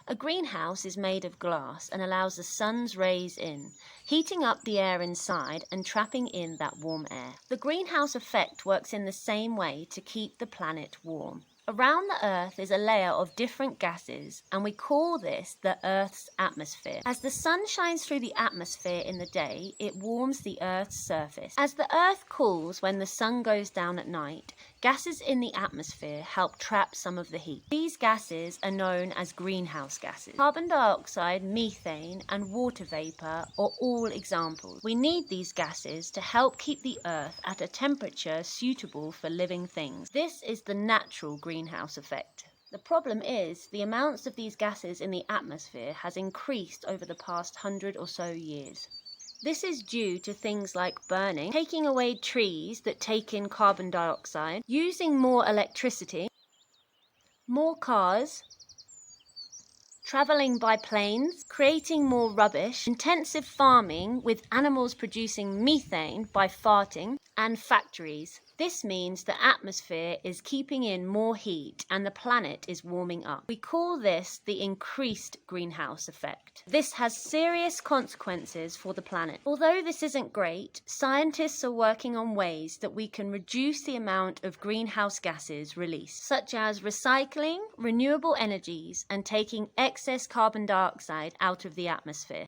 A greenhouse is made of glass and allows the sun's rays in, heating up the air inside and trapping in that warm air. The greenhouse effect works in the same way to keep the planet warm. Around the Earth is a layer of different gases, and we call this the Earth's atmosphere. As the sun shines through the atmosphere in the day, it warms the Earth's surface. As the Earth cools when the sun goes down at night, gases in the atmosphere help trap some of the heat. These gases are known as greenhouse gases. Carbon dioxide, methane, and water vapor are all examples. We need these gases to help keep the Earth at a temperature suitable for living things. This is the natural greenhouse effect. The problem is the amounts of these gases in the atmosphere has increased over the past 100 or so years. This is due to things like burning, taking away trees that take in carbon dioxide, using more electricity, more cars, traveling by planes, creating more rubbish, intensive farming with animals producing methane by farting, and factories. This means the atmosphere is keeping in more heat and the planet is warming up. We call this the increased greenhouse effect. This has serious consequences for the planet. Although this isn't great, scientists are working on ways that we can reduce the amount of greenhouse gases released, such as recycling, renewable energies, and taking excess carbon dioxide out of the atmosphere.